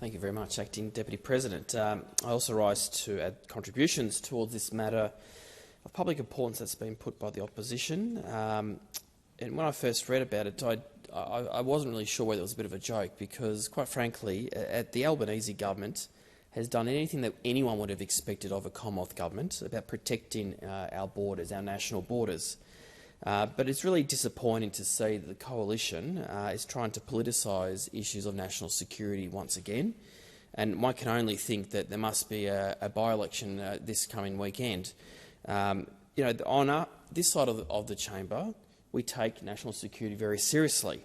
Thank you very much, Acting Deputy President. I also rise to add contributions towards this matter of public importance that's been put by the opposition. And when I first read about it, I wasn't really sure whether it was a bit of a joke because, quite frankly, the Albanese Government has done anything that anyone would have expected of a Commonwealth Government about protecting our borders, our national borders. But it's really disappointing to see that the Coalition is trying to politicise issues of national security once again. And one can only think that there must be a by-election this coming weekend. On this side of the chamber, we take national security very seriously.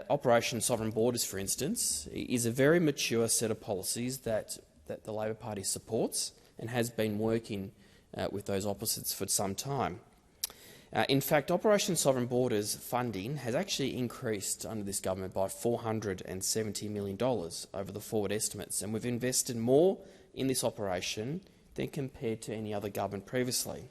Operation Sovereign Borders, for instance, is a very mature set of policies that the Labor Party supports and has been working with those opposites for some time. In fact, Operation Sovereign Borders funding has actually increased under this government by $470 million over the forward estimates, and we've invested more in this operation than compared to any other government previously.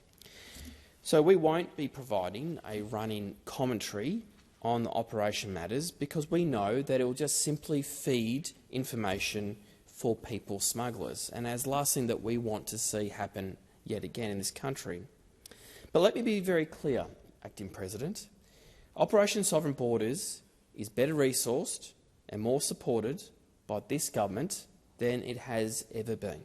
So we won't be providing a running commentary on the operation matters because we know that it will just simply feed information for people smugglers, and as the last thing that we want to see happen yet again in this country. But let me be very clear, Acting President. Operation Sovereign Borders is better resourced and more supported by this government than it has ever been.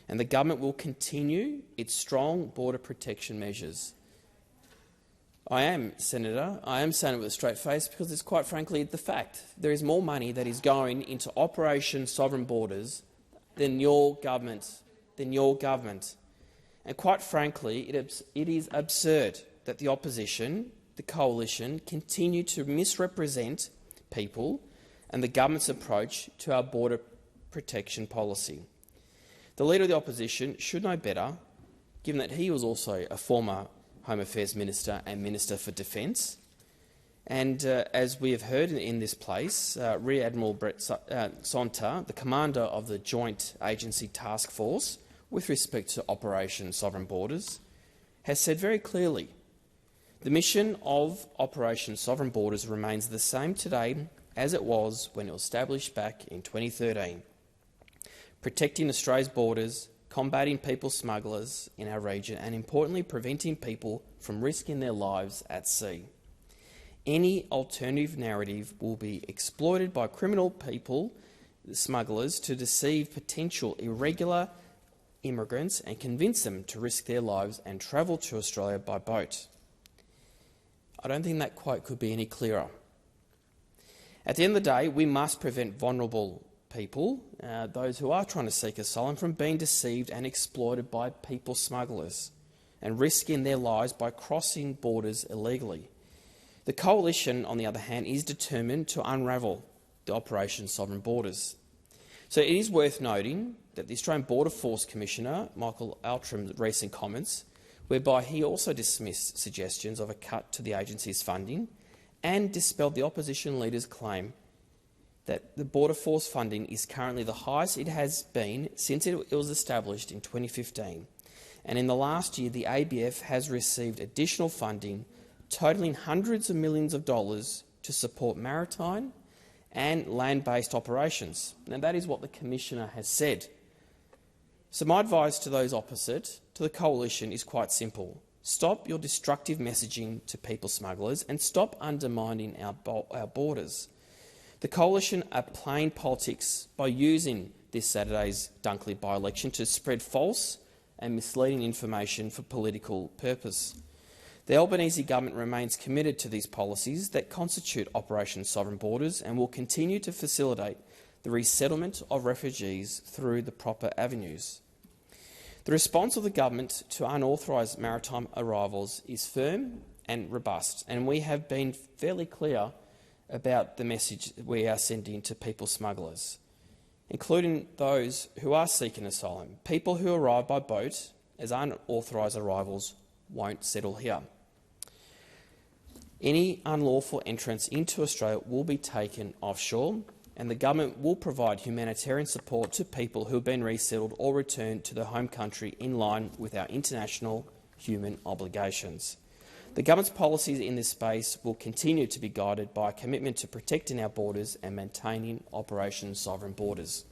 And the government will continue its strong border protection measures. I am saying it with a straight face because it's quite frankly the fact. There is more money that is going into Operation Sovereign Borders than your government. And quite frankly, it is absurd that the opposition, the Coalition, continue to misrepresent people and the government's approach to our border protection policy. The Leader of the Opposition should know better, given that he was also a former Home Affairs Minister and Minister for Defence. And as we have heard in this place, Rear Admiral Brett Sonta, the commander of the Joint Agency Task Force, with respect to Operation Sovereign Borders, has said very clearly the mission of Operation Sovereign Borders remains the same today as it was when it was established back in 2013, protecting Australia's borders, combating people smugglers in our region and, importantly, preventing people from risking their lives at sea. Any alternative narrative will be exploited by criminal people, smugglers, to deceive potential irregular immigrants and convince them to risk their lives and travel to Australia by boat. I don't think that quote could be any clearer. At the end of the day, we must prevent vulnerable people, those who are trying to seek asylum, from being deceived and exploited by people smugglers and risking their lives by crossing borders illegally. The Coalition, on the other hand, is determined to unravel the Operation Sovereign Borders. So it is worth noting that the Australian Border Force Commissioner, Michael Altram's recent comments, whereby he also dismissed suggestions of a cut to the agency's funding and dispelled the opposition leader's claim that the Border Force funding is currently the highest it has been since it was established in 2015. And in the last year, the ABF has received additional funding totalling hundreds of millions of dollars to support maritime and land-based operations. Now, that is what the Commissioner has said. So my advice to those opposite, to the Coalition, is quite simple. Stop your destructive messaging to people smugglers and stop undermining our borders. The Coalition are playing politics by using this Saturday's Dunkley by-election to spread false and misleading information for political purpose. The Albanese Government remains committed to these policies that constitute Operation Sovereign Borders and will continue to facilitate the resettlement of refugees through the proper avenues. The response of the government to unauthorised maritime arrivals is firm and robust, and we have been fairly clear about the message we are sending to people smugglers, including those who are seeking asylum. People who arrive by boat as unauthorised arrivals won't settle here. Any unlawful entrance into Australia will be taken offshore, and the government will provide humanitarian support to people who have been resettled or returned to their home country in line with our international human obligations. The government's policies in this space will continue to be guided by a commitment to protecting our borders and maintaining Operation Sovereign Borders.